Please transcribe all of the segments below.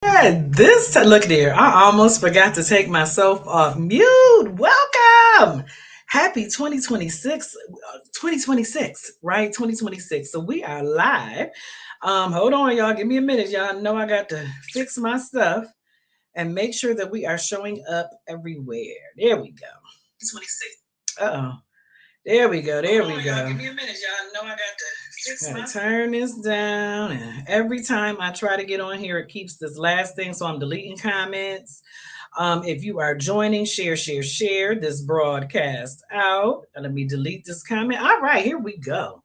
Look there. I almost forgot to take myself off mute. Welcome. Happy 2026, 2026, right? 2026. So we are live. Hold on, y'all. Give me a minute. Y'all know I got to fix my stuff and make sure that we are showing up everywhere. There we go. 26. Uh-oh. There we go. There we go. Give me a minute, y'all. Know I got to turn this down. And every time I try to get on here, it keeps this last thing. So I'm deleting comments. If you are joining, share this broadcast out. Let me delete this comment. All right, here we go.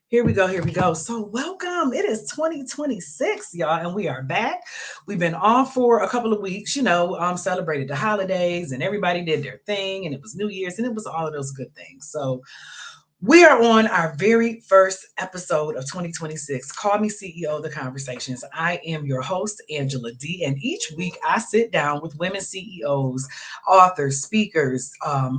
Here we go. So, welcome. It is 2026, y'all, and we are back. We've been off for a couple of weeks, celebrated the holidays and everybody did their thing, and it was New Year's and it was all of those good things. So, we are on our very first episode of 2026. Call me CEO of the Conversations. I am your host, Angela Dee, and each week I sit down with women CEOs, authors, speakers,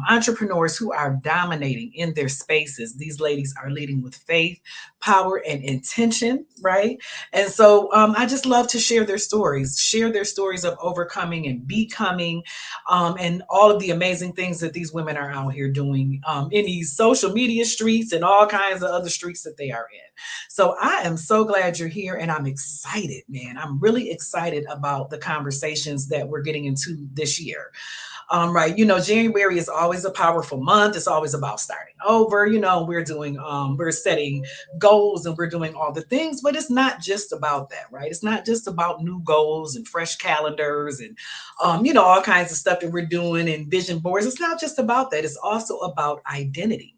entrepreneurs who are dominating in their spaces. These ladies are leading with faith, power, and intention, right? And so I just love to share their stories of overcoming and becoming, and all of the amazing things that these women are out here doing in these social media streets and all kinds of other streets that they are in. So I am so glad you're here and I'm excited, man. I'm really excited about the conversations that we're getting into this year. Right. January is always a powerful month. It's always about starting over. We're setting goals and we're doing all the things, but it's not just about that, right? It's not just about new goals and fresh calendars and, all kinds of stuff that we're doing and vision boards. It's not just about that. It's also about identity,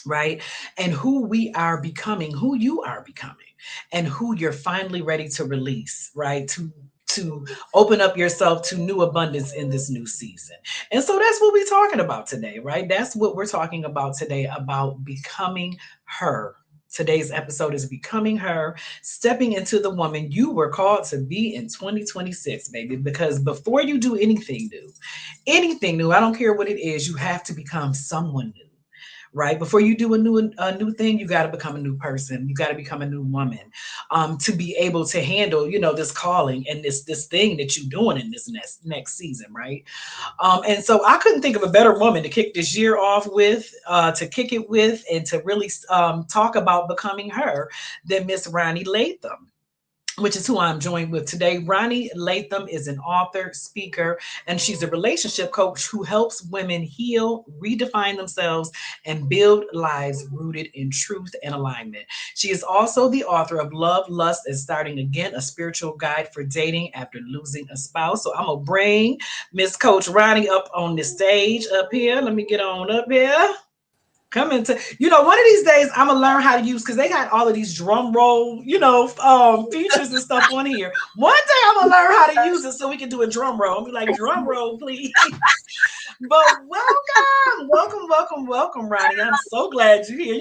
right? And who we are becoming, who you are becoming, and who you're finally ready to release, right? To open up yourself to new abundance in this new season. And so that's what we're talking about today, right? That's what we're talking about today, about becoming her. Today's episode is becoming her, stepping into the woman you were called to be in 2026, baby. Because before you do anything new, I don't care what it is, you have to become someone new, right? Before you do a new thing, you got to become a new person. You got to become a new woman, to be able to handle, this calling and this thing that you're doing in this next season, right? And so I couldn't think of a better woman to kick this year off with, to kick it with, and to really talk about becoming her than Miss Ronnie Latham, which is who I'm joined with today. Ronnie Latham is an author, speaker, and she's a relationship coach who helps women heal, redefine themselves, and build lives rooted in truth and alignment. She is also the author of Love, Lust, and Starting Again, a spiritual guide for dating after losing a spouse. So I'm going to bring Miss Coach Ronnie up on the stage up here. Let me get on up here. Come into, one of these days I'm gonna learn how to use, because they got all of these drum roll, features and stuff on here. One day I'm gonna learn how to use it so we can do a drum roll. I'm be like, drum roll, please. But welcome, Ronnie. I'm so glad you're here.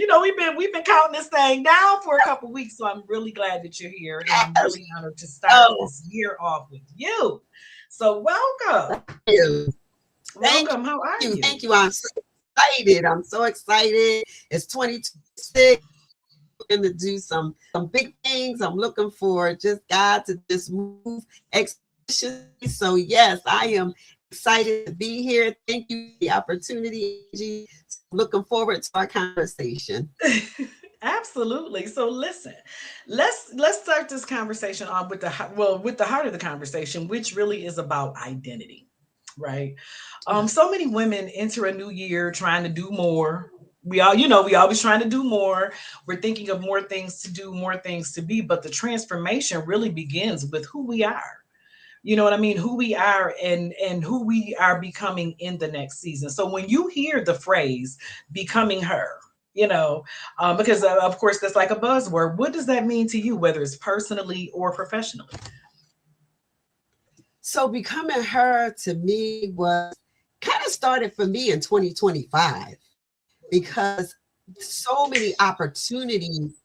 We've been counting this thing down for a couple weeks, so I'm really glad that you're here, and I'm really honored to start this year off with you. So welcome. Thank you. Welcome. How are you? Thank you. I'm so excited. It's 2026. I'm going to do some big things. I'm looking for just God to just move expeditiously. So yes, I am excited to be here. Thank you for the opportunity, Angie. Looking forward to our conversation. Absolutely. So listen, let's start this conversation off with the heart of the conversation, which really is about identity, right? So many women enter a new year trying to do more. We always trying to do more. We're thinking of more things to do, more things to be, but the transformation really begins with who we are. You know what I mean? Who we are and who we are becoming in the next season. So when you hear the phrase becoming her, because of course that's like a buzzword. What does that mean to you, whether it's personally or professionally? So becoming her to me was kind of started for me in 2025, because so many opportunities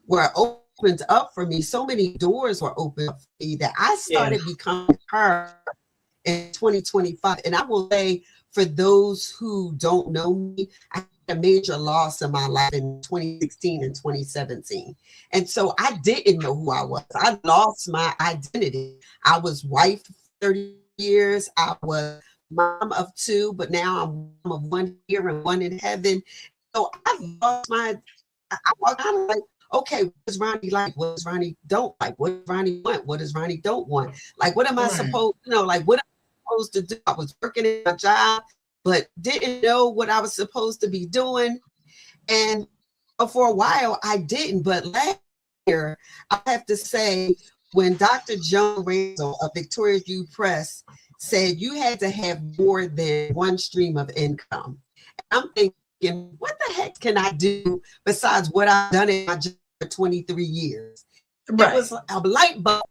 were opened up for me. So many doors were opened up for me that I started becoming her in 2025. And I will say, for those who don't know me, I a major loss in my life in 2016 and 2017. And so I didn't know who I was. I lost my identity. I was wife for 30 years. I was mom of two, but now I'm mom of one here and one in heaven. So I lost I walked out of like, okay, what does Ronnie like? What does Ronnie don't like? What does Ronnie want? What does Ronnie don't want? Like, what am I Right. supposed, like, what am I supposed to do? I was working at my job, but didn't know what I was supposed to be doing. And for a while, I didn't. But last year, I have to say, when Dr. Joan Randall of Victoria View Press said you had to have more than one stream of income, I'm thinking, what the heck can I do besides what I've done in my job for 23 years? It Right. was a light bulb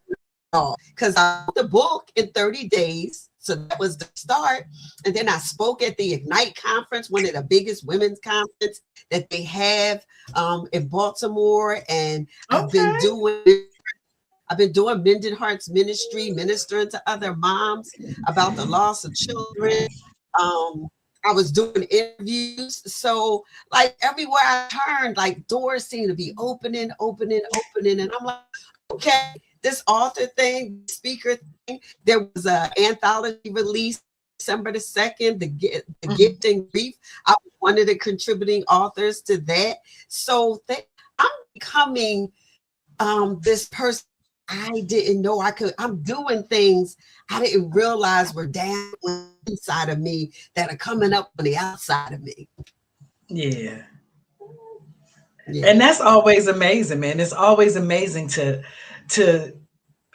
because I wrote the book in 30 days. So that was the start. And then I spoke at the Ignite conference, one of the biggest women's conference that they have in Baltimore. And Okay. I've been doing Mended Hearts Ministry, ministering to other moms about the loss of children. Um, I was doing interviews. So like everywhere I turned, like doors seemed to be opening. And I'm like, okay, this author thing, speaker thing. There was an anthology release December the 2nd, the Mhm. Gift and Grief. I was one of the contributing authors to that. So I'm becoming this person I didn't know I could. I'm doing things I didn't realize were down inside of me that are coming up on the outside of me. Yeah. And Yeah, that's always amazing, man. It's always amazing to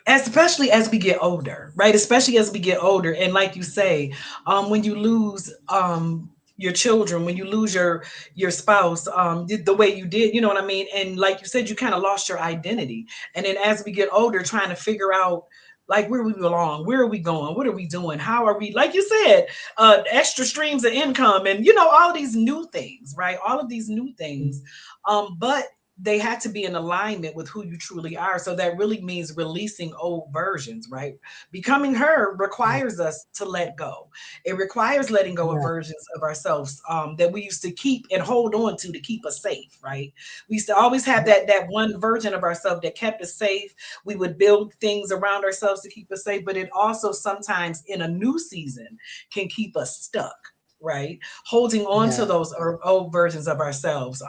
especially as we get older, right? Especially as we get older. And like you say, when you lose your children, when you lose your spouse, the way you did, you know what I mean? And like you said, you kind of lost your identity. And then as we get older, trying to figure out like where we belong, where are we going, what are we doing, how are we, like you said, extra streams of income, and all these new things, right? All of these new things. But they had to be in alignment with who you truly are. So that really means releasing old versions, right? Becoming her yeah, requires us to let go. It requires letting go of yeah, versions of ourselves that we used to keep and hold on to keep us safe, right? We used to always have right, that one version of ourselves that kept us safe. We would build things around ourselves to keep us safe, but it also sometimes in a new season can keep us stuck, right? Holding on to yeah, those old versions of ourselves.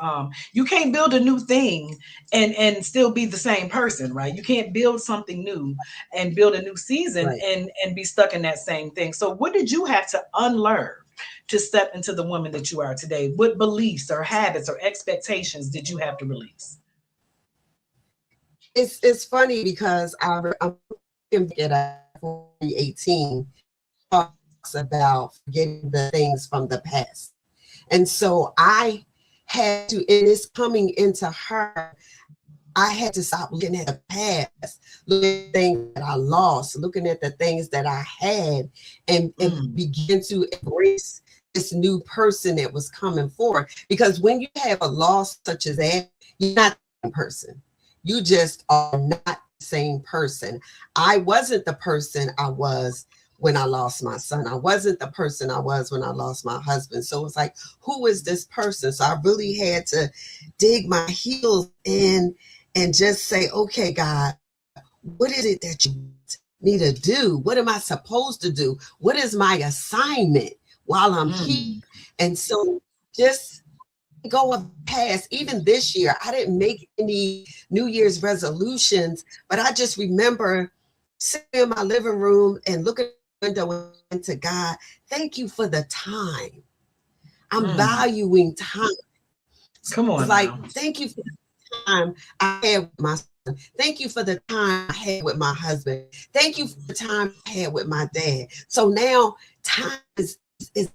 You can't build a new thing and still be the same person, right? You can't build something new and build a new season right. and be stuck in that same thing. So what did you have to unlearn to step into the woman that you are today? What beliefs or habits or expectations did you have to release? It's funny because I'm looking back at 2018 talks about forgetting the things from the past, and so I had to, in this coming into her, I had to stop looking at the past, looking at things that I lost, looking at the things that I had, and Mm, begin to embrace this new person that was coming forward. Because when you have a loss such as that, you're not the same person. You just are not the same person. I wasn't the person I was when I lost my son. I wasn't the person I was when I lost my husband. So it's like, who is this person? So I really had to dig my heels in and just say, okay, God, what is it that you want me to do? What am I supposed to do? What is my assignment while I'm here? mm, And so just go of the past. Even this year, I didn't make any New Year's resolutions, but I just remember sitting in my living room and looking out the window and to God, thank you for the time. I'm mm. valuing time. Come It's on like, now. thank you for the time I had with my son. Thank you for the time I had with my husband. Thank you for the time I had with my dad. So now time is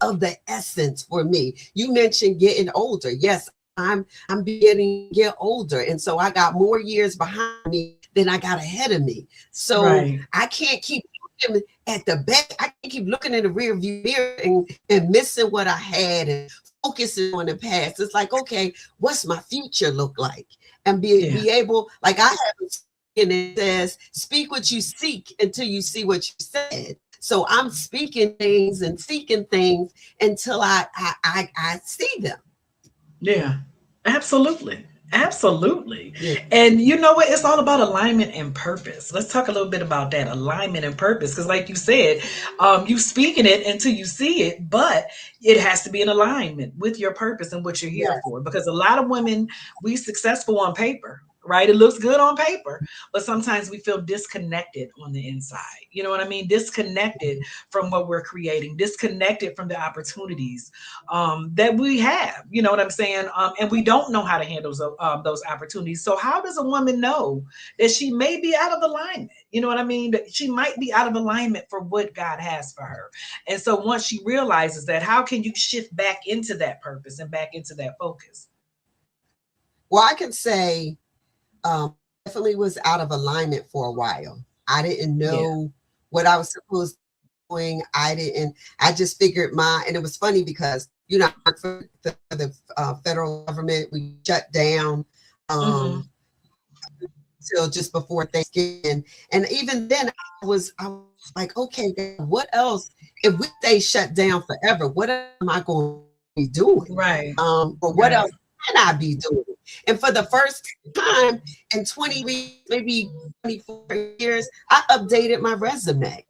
of the essence for me. You mentioned getting older. Yes, I'm beginning to get older. And so I got more years behind me than I got ahead of me. So Right. I can't keep looking at the back. I can't keep looking in the rear view mirror and missing what I had and focusing on the past. It's like, okay, what's my future look like? And Yeah. be able, like I have a and it says, speak what you seek until you see what you said. So I'm speaking things and seeking things until I see them. Yeah, absolutely. Absolutely. Yeah, And you know what? It's all about alignment and purpose. Let's talk a little bit about that alignment and purpose. Because, like you said, you speaking it until you see it, but it has to be in alignment with your purpose and what you're here yes, for. Because a lot of women, we successful on paper, right? It looks good on paper, but sometimes we feel disconnected on the inside. You know what I mean? Disconnected from what we're creating, disconnected from the opportunities that we have. You know what I'm saying? And we don't know how to handle those opportunities. So how does a woman know that she may be out of alignment? You know what I mean? That she might be out of alignment for what God has for her. And so once she realizes that, how can you shift back into that purpose and back into that focus? well, I can say definitely was out of alignment for a while. I didn't Yeah. know what I was supposed to be doing. I just figured and it was funny because, I work for the federal government. We shut down um, Hmm. till just before Thanksgiving. And even then I was like, okay, what else? If we stay shut down forever, what am I going to be doing? Right. Or what Right. else can I be doing? And for the first time in 20, maybe 24 years, I updated my resume.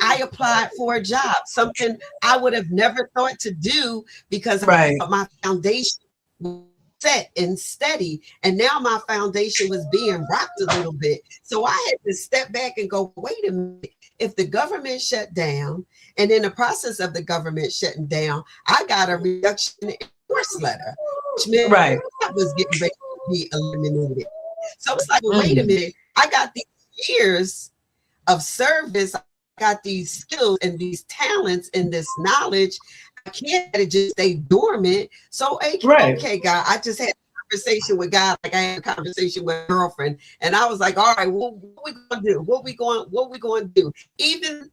I applied for a job, something I would have never thought to do because I Right. thought my foundation was set and steady. And now my foundation was being rocked a little bit. So I had to step back and go, wait a minute. If the government shut down, and in the process of the government shutting down, I got a reduction in force letter, which meant Right. I was getting ready to be eliminated. So it's like, well, wait a Mm. minute. I got these years of service, got these skills and these talents and this knowledge. I can't let it just stay dormant. So, Right. okay, God, I just had a conversation with God, like I had a conversation with a girlfriend, and I was like, all right, what we gonna do? What we going to do? Even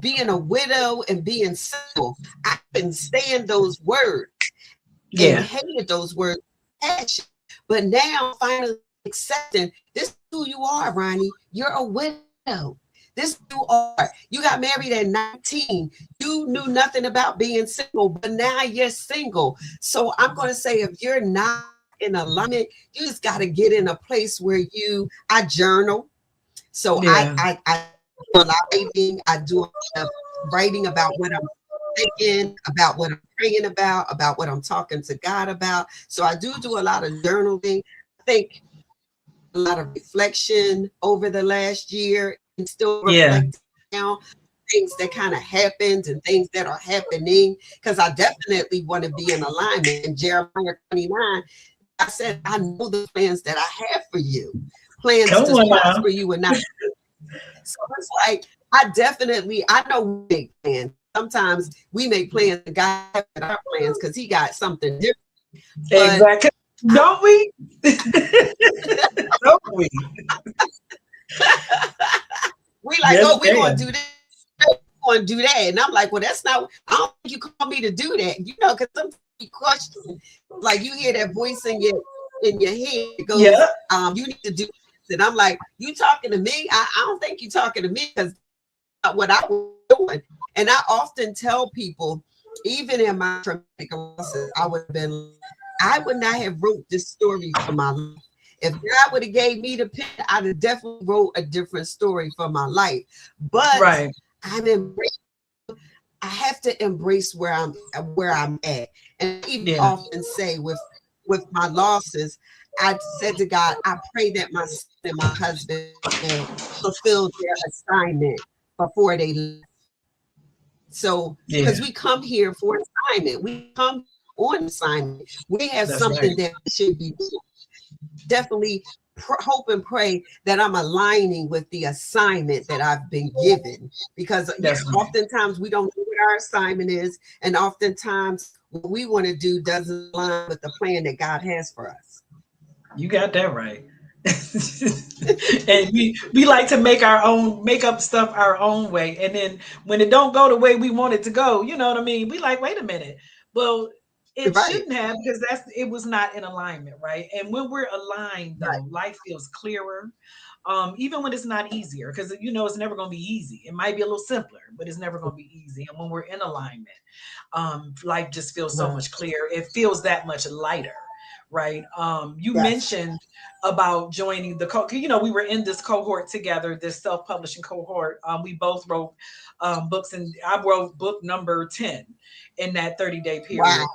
being a widow and being single, I've been saying those words and Yeah. hated those words with passion. But now finally accepting this is who you are, Ronnie. You're a widow. This is who you are. You got married at 19. You knew nothing about being single, but now you're single. So I'm going to say if you're not in alignment, you just got to get in a place where I journal. So Yeah. I do a lot of writing. I do a lot of writing about what I'm thinking, about what I'm praying about what I'm talking to God about. So I do a lot of journaling. I think a lot of reflection over the last year and still Yeah. reflecting now things that kind of happened and things that are happening because I definitely want to be in alignment. In Jeremiah 29, I said, I know the plans that I have for you, plans Come to on now. prosper you and not. So it's like, I know we make plans. Sometimes we make plans and God has our plans because he got something different. But Exactly. I, Don't we? Don't we? we like, Yes, oh, we're going to ma'am. do this. We're going to do that. And I'm like, well, that's not, I don't think you call me to do that. Because sometimes you question, like you hear that voice in your head. It goes, Yeah. you need to do this. And I'm like, you talking to me? I don't think you talking to me because what I was doing. And I often tell people, even in my traumatic losses, I would not have wrote this story for my life. If God would have gave me the pen, I'd have definitely wrote a different story for my life. But Right. I'm embracing, I have to embrace where I'm at. And I even Yeah. often say with my losses, I said to God, I pray that my son and my husband had fulfilled their assignment before they left. So, because Yeah. we come here for assignment, we come on assignment. We have That's right. something that should be doing. Definitely hope and pray that I'm aligning with the assignment that I've been given. Because That's right. oftentimes we don't know what our assignment is, and oftentimes what we want to do doesn't align with the plan that God has for us. You got that right. And we like to make up stuff our own way. And then when it don't go the way we want it to go, you know what I mean? We like, wait a minute. Well, It Right. shouldn't have, because it was not in alignment, right? And when we're aligned, Right. though, life feels clearer. Even when it's not easier, because it's never going to be easy. It might be a little simpler, but it's never going to be easy. And when we're in alignment, life just feels so Right. much clearer. It feels that much lighter, right? You Yes. mentioned about joining the we were in this cohort together, this self-publishing cohort. We both wrote books, and I wrote book number 10 in that 30-day Wow. period.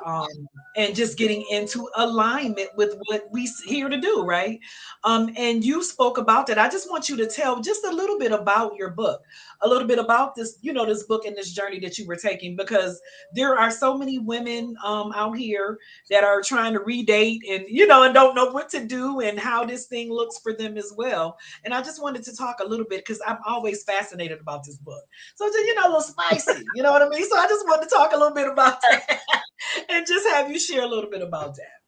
And just getting into alignment with what we here to do, right? And you spoke about that. I just want you to tell just a little bit about your book, a little bit about this, this book and this journey that you were taking, because there are so many women out here that are trying to redate, and and don't know what to do and how this thing looks for them as well. And I just wanted to talk a little bit, because I'm always fascinated about this book. So just, a little spicy, you know what I mean? So I just wanted to talk a little bit about that and just have you share a little bit about that.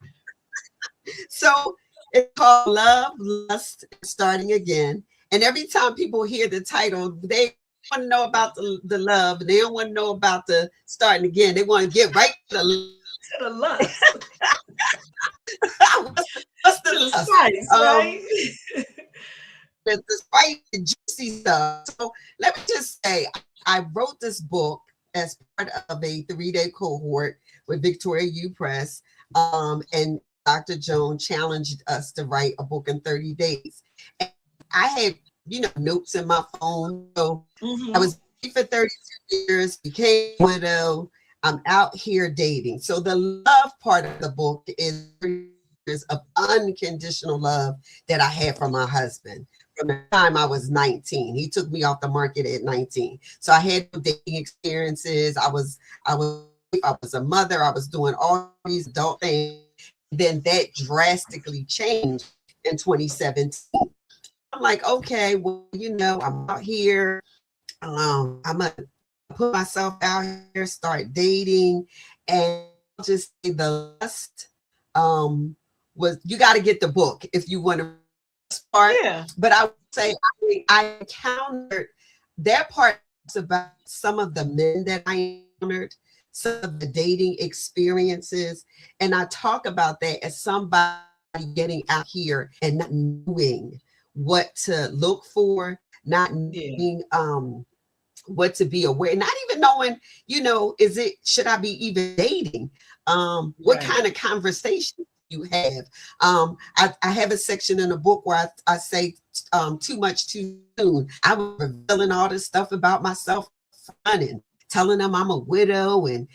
So it's called Love, Lust, and Starting Again. And every time people hear the title, they want to know about the love, and they don't want to know about the starting again. They want to get right to the To the lust, what's to the the lust? spice, right? The spicy, juicy stuff. So let me just say, I wrote this book as part of a 3-day cohort with Victoria U Press, and Dr. Joan challenged us to write a book in 30 days. And I had, notes in my phone. So I Mm-hmm. was married for 32 years, became a widow. I'm out here dating. So the love part of the book is years of unconditional love that I had from my husband from the time I was 19. He took me off the market at 19. So I had dating experiences. I was a mother. I was doing all these adult things. Then that drastically changed in 2017. I'm like, okay, well, I'm out here. I'm gonna put myself out here, start dating, and I'll just say the lust was, you got to get the book if you want to part. Yeah. But I would say I encountered that part about some of the men that I encountered, some of the dating experiences, and I talk about that as somebody getting out here and not knowing what to look for, not Yeah. knowing what to be aware, not even knowing, should I be even dating? What Right. kind of conversation you have? I have a section in the book where I say too much too soon. I was revealing all this stuff about myself and telling them I'm a widow, and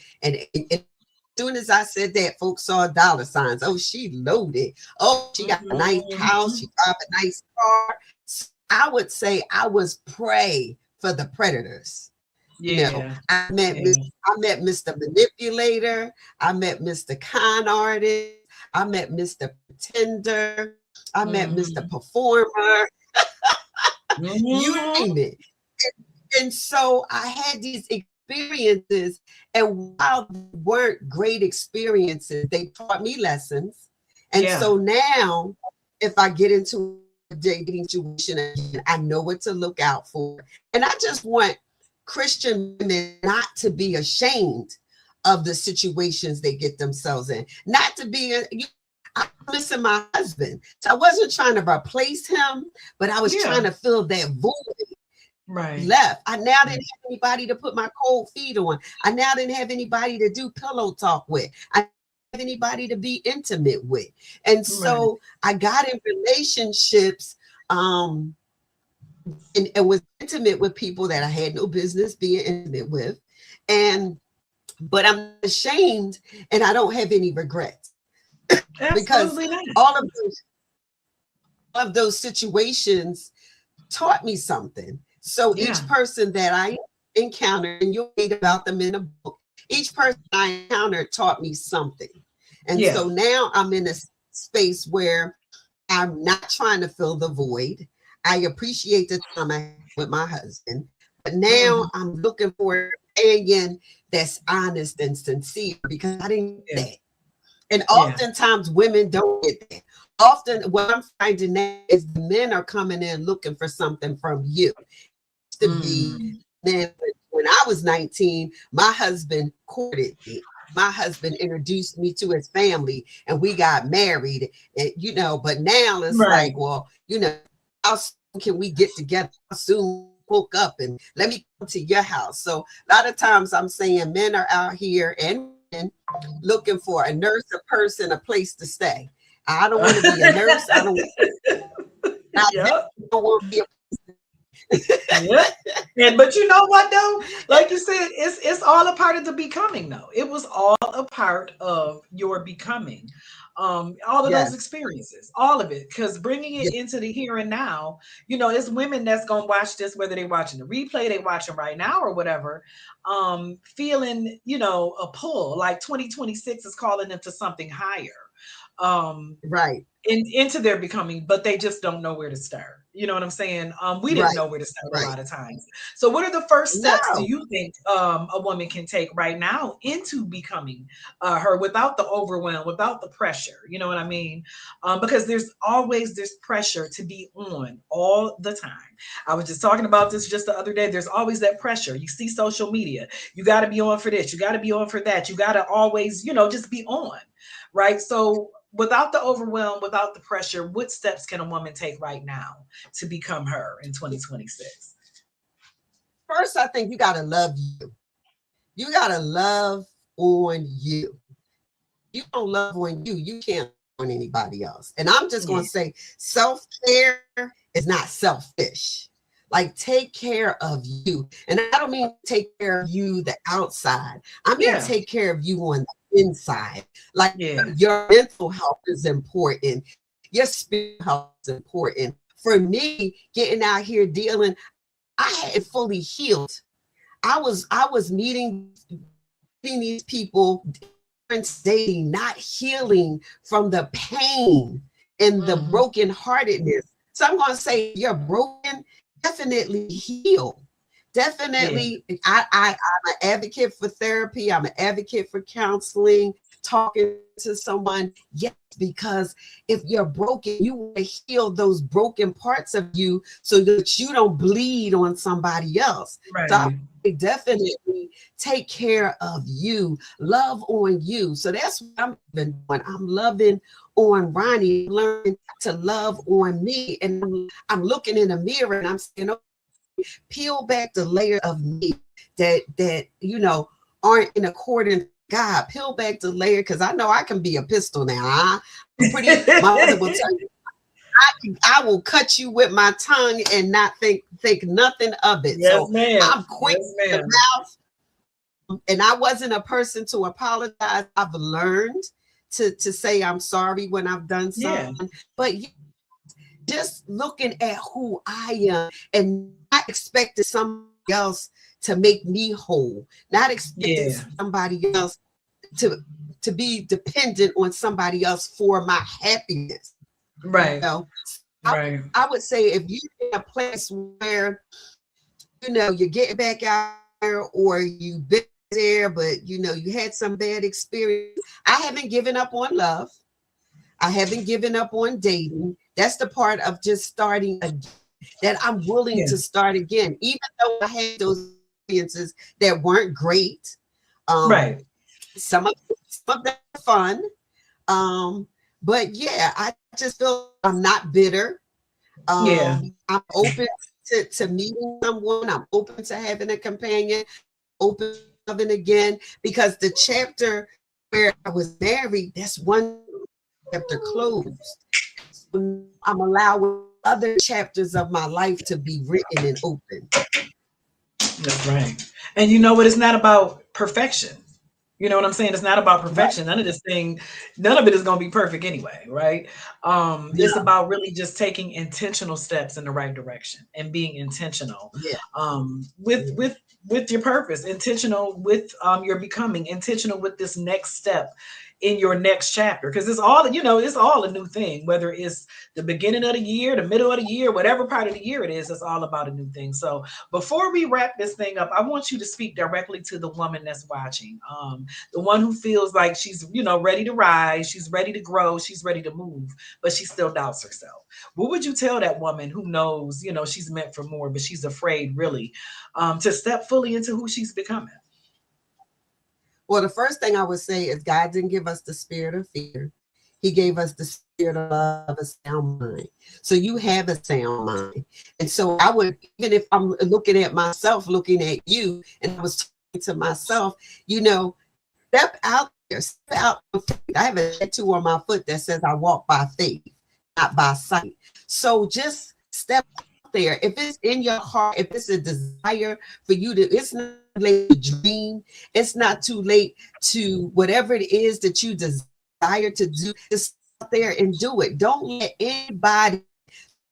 soon as I said that, folks saw dollar signs. Oh, she loaded. Oh, she got a nice house. Mm-hmm. She drive a nice car. So I would say I was prey for the predators. Yeah. Yeah. I met Mr. Manipulator. I met Mr. Con Artist. I met Mr. Pretender. I met Mr. Mm-hmm. Performer. You Mm-hmm. name it. And so I had these experiences, and while they weren't great experiences, they taught me lessons. And Yeah. so now, if I get into a dating situation again, I know what to look out for. And I just want Christian women not to be ashamed of the situations they get themselves in, not to be. I was missing my husband, so I wasn't trying to replace him, but I was Yeah. trying to fill that void Right. left. I now Right. didn't have anybody to put my cold feet on. I now didn't have anybody to do pillow talk with. I didn't have anybody to be intimate with. And Right. so I got in relationships, um, and was intimate with people that I had no business being intimate with. And but I'm ashamed, and I don't have any regrets, because Absolutely not. all of those situations taught me something. So Yeah. each person that I encountered, and you'll read about them in a book, each person I encountered taught me something. And Yeah. so now I'm in a space where I'm not trying to fill the void. I appreciate the time I had with my husband, but now Mm-hmm. I'm looking for a companion that's honest and sincere, because I didn't get Yeah. that. And Yeah. oftentimes women don't get that. Often what I'm finding now is the men are coming in looking for something from you. To be Mm. then, when I was 19, my husband courted me. my husband introduced me to his family and we got married, and but now it's Right. like, well, how soon can we get together? How soon hook up and let me come to your house? So a lot of times I'm saying men are out here and women looking for a nurse, a person, a place to stay. I don't want to be a nurse. I Yep. don't want to be Yep. And but you know what though? Like you said, it's all a part of the becoming though. It was all a part of your becoming. All of those yes, experiences, all of it, because bringing it yes, into the here and now, it's women that's gonna watch this, whether they're watching the replay, they watching right now or whatever, feeling, a pull, like 2026 is calling them to something higher. Um, right, into their becoming, but they just don't know where to start. You know what I'm saying? We didn't right, know where to start a right. lot of times. So, what are the first steps do No, you think a woman can take right now into becoming her without the overwhelm, without the pressure? You know what I mean? Because there's always this pressure to be on all the time. I was just talking about this just the other day. There's always that pressure. You see social media. You got to be on for this. You got to be on for that. You got to always, just be on, right? So without the overwhelm, without the pressure, what steps can a woman take right now to become her in 2026? first I think you gotta love you. You gotta love on you. You don't love on you, you can't love on anybody else. And I'm just gonna Yeah. say self-care is not selfish. Like take care of you. And I don't mean take care of you the outside. I mean Yeah. take care of you on the inside. Like Yeah. your mental health is important. Your spiritual health is important. For me, getting out here dealing, I hadn't fully healed. I was meeting these people, dating, not healing from the pain and the Hmm. brokenheartedness. So I'm going to say, if you're broken, definitely heal. Yeah. Definitely, I'm an advocate for therapy. I'm an advocate for counseling, talking to someone. Yes, because if you're broken, you want to heal those broken parts of you so that you don't bleed on somebody else. So I Right. definitely take care of you, love on you. So that's what I'm even doing. I'm loving on Ronnie, learning to love on me. And I'm looking in the mirror and I'm saying, oh, peel back the layer of me that aren't in accordance with God. Peel back the layer because I know I can be a pistol now. I'm pretty, my mother will tell you, I will cut you with my tongue and not think nothing of it. Yes, So ma'am. I'm quick Yes, to the ma'am. mouth, and I wasn't a person to apologize. I've learned to say I'm sorry when I've done Yeah. something. But just looking at who I am and not expecting somebody else to make me whole, not expecting Yeah. somebody else to to be dependent on somebody else for my happiness. You Right. know, I, Right. I would say if you're in a place where you're getting back out there or you've been there, but you had some bad experience. I haven't given up on love. I haven't given up on dating. That's the part of just starting again, that I'm willing Yeah. to start again, even though I had those experiences that weren't great. Um, Right. some of them were fun. Um, but yeah, I just feel I'm not bitter. Yeah. I'm open to meeting someone. I'm open to having a companion. Open to loving again because the chapter where I was married, that's one chapter closed. So I'm allowing other chapters of my life to be written and open. That's right. And you know what? It's not about perfection. You know what I'm saying? It's not about Right? perfection. None of it is going to be perfect anyway, right? It's No. about really just taking intentional steps in the right direction and being intentional Yeah. with Yeah. your purpose, intentional with your becoming, intentional with this next step in your next chapter. Because it's all a new thing, whether it's the beginning of the year, the middle of the year, whatever part of the year it is, it's all about a new thing. So before we wrap this thing up, I want you to speak directly to the woman that's watching. The one who feels like she's ready to rise, she's ready to grow, she's ready to move, but she still doubts herself. What would you tell that woman who knows she's meant for more, but she's afraid really to step fully into who she's becoming? Well, the first thing I would say is God didn't give us the spirit of fear. He gave us the spirit of love, a sound mind. So you have a sound mind. And so I would, even if I'm looking at myself, looking at you, and I was talking to myself, you know, step out there, step out on faith. I have a tattoo on my foot that says I walk by faith, not by sight. So just step out there. If it's in your heart, if it's a desire for you to, it's not too late to dream. It's not too late to whatever it is that you desire to do. Just out there and do it. Don't let anybody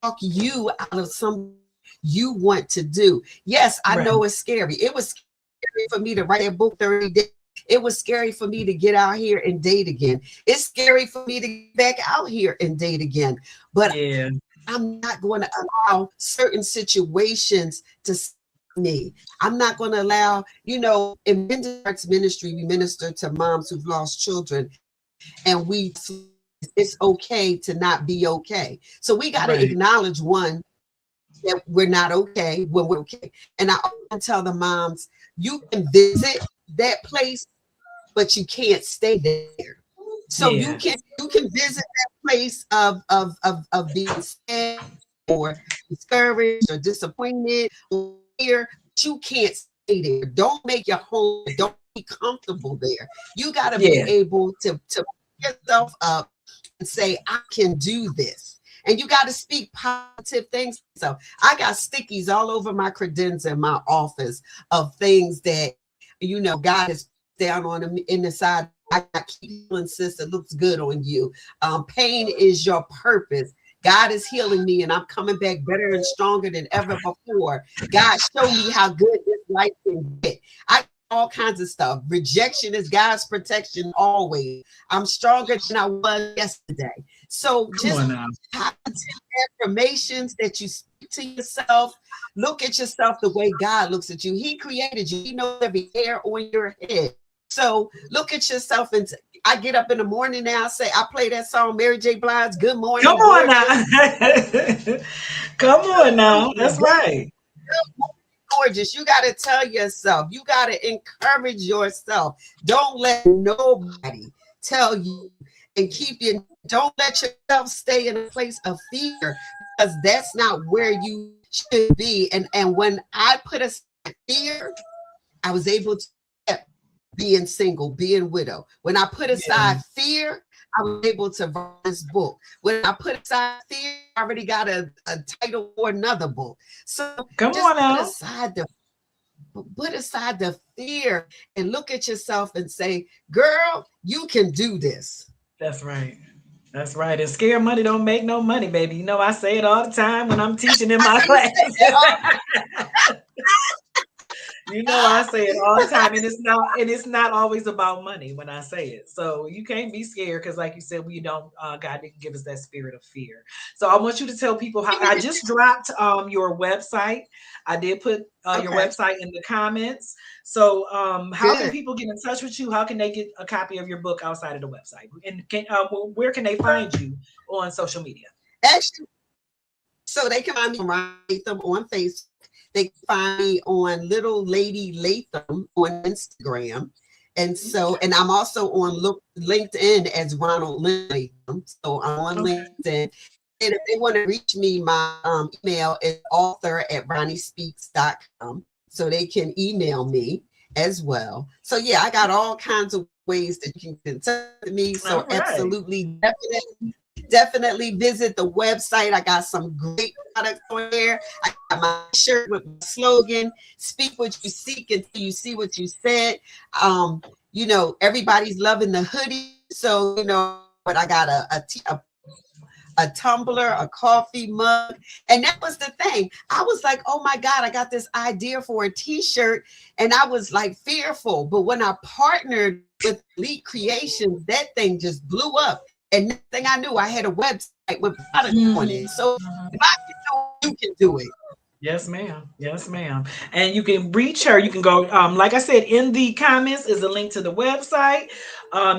talk you out of something you want to do. Yes, I Right. know it's scary. It was scary for me to write a book 30 days. It was scary for me to get out here and date again. It's scary for me to get back out here and date again. But Yeah. I'm not going to allow certain situations to stop me. I'm not going to allow, you know, in mental arts ministry, we minister to moms who've lost children, and it's okay to not be okay. So we got to Right. acknowledge, one, that we're not okay when we're okay. And I often tell the moms, you can visit that place, but you can't stay there. So Yeah. you can visit that place of being sad or discouraged or disappointed or fear, but you can't stay there. Don't make your home, don't be comfortable there. You got to be Yeah. able to pick yourself up and say, I can do this. And you got to speak positive things. So I got stickies all over my credenza in my office of things that, you know, God has down on them in the side. I keep healing, sis. It looks good on you. Pain is your purpose. God is healing me, and I'm coming back better and stronger than ever before. God, show me how good this life can get. I all kinds of stuff. Rejection is God's protection always. I'm stronger than I was yesterday. So Come just on now. positive affirmations that you speak to yourself. Look at yourself the way God looks at you. He created you. He knows every hair on your head. So look at yourself, and I get up in the morning now. I say I play that song, Mary J. Blige, "Good Come Morning, on Gorgeous." now. Come on now. That's Good right. gorgeous. You got to tell yourself, you got to encourage yourself. Don't let nobody tell you and keep you. Don't let yourself stay in a place of fear, because that's not where you should be. And when I put aside fear, I was able to accept being single, being widow. When I put Yeah. aside fear, I was able to write this book. When I put aside fear, I already got a title for another book. So Come on just now. put aside the fear and look at yourself and say, girl, you can do this. That's right. That's right. And scared money don't make no money, baby. You know, I say it all the time when I'm teaching in my You say classes. You know, I say it all the time, and it's not always about money when I say it. So you can't be scared because, like you said, we don't. God didn't give us that spirit of fear. So I want you to tell people how I just dropped your website. I did put your Okay, website in the comments. So how can good. people get in touch with you? How can they get a copy of your book outside of the website? And where can they find you on social media? Actually, so they can find me on Ronnie Latham on Facebook. They can find me on Little Lady Latham on Instagram. And so, and I'm also on LinkedIn as Ronald Latham. So I'm on Okay. LinkedIn. And if they want to reach me, my email is author@ronniespeaks.com. So they can email me as well. So yeah, I got all kinds of ways that you can contact me. All So right. absolutely, definitely visit the website. I got some great products on there. I got my shirt with my slogan, "Speak what you seek until you see what you said." You know, everybody's loving the hoodie. So, you know, but I got a tumbler, a coffee mug. And that was the thing. I was like, oh my God, I got this idea for a t-shirt. And I was like fearful. But when I partnered with Elite Creations, that thing just blew up. And next thing I knew, I had a website with products on Mhm. it. So if I can do it, you can do it. Yes, ma'am. Yes, ma'am. And you can reach her. You can go, like I said, in the comments is a link to the website.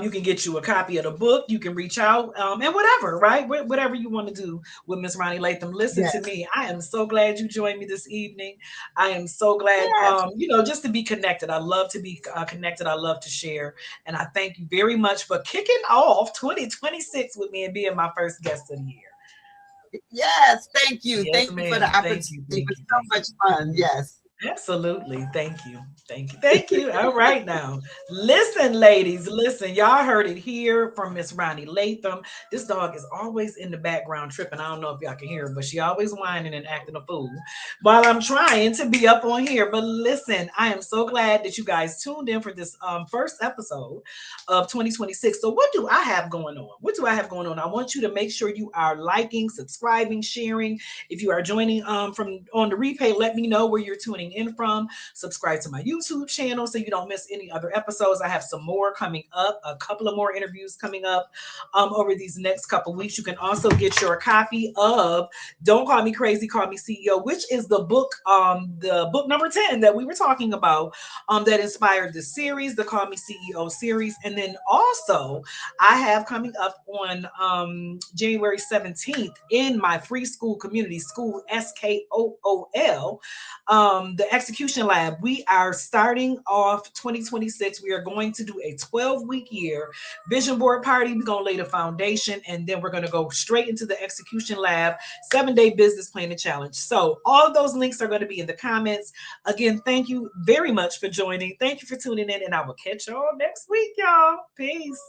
You can get you a copy of the book. You can reach out, and whatever, right? Whatever you want to do with Miss Ronnie Latham. Listen to Yes. me. I am so glad you joined me this evening. I am so glad, Yes. just to be connected. I love to be connected. I love to share. And I thank you very much for kicking off 2026 with me and being my first guest of the year. Yes. Thank you. Yes, Thank you for the ma'am. opportunity. Thank you. It Thank was you. so Thank you. much fun. Yes. Absolutely. Thank you. Thank you. Thank you. All right now. Listen, ladies, listen. Y'all heard it here from Miss Ronnie Latham. This dog is always in the background tripping. I don't know if y'all can hear her, but she always whining and acting a fool while I'm trying to be up on here. But listen, I am so glad that you guys tuned in for this first episode of 2026. So what do I have going on? What do I have going on? I want you to make sure you are liking, subscribing, sharing. If you are joining from on the replay, let me know where you're tuning in from. Subscribe to my YouTube channel so you don't miss any other episodes. I have some more coming up, a couple of more interviews coming up over these next couple weeks. You can also get your copy of Don't Call Me Crazy, Call Me CEO, which is the book number 10 that we were talking about, that inspired the series, the Call Me CEO series. And then also I have coming up on January 17th in my free school community school, SKOOL, the execution lab. We are starting off 2026. We are going to do a 12-week year vision board party. We're going to lay the foundation, and then we're going to go straight into the execution lab 7-day business planning challenge. So all of those links are going to be in the comments. Again, thank you very much for joining. Thank you for tuning in, and I will catch y'all next week, y'all. Peace.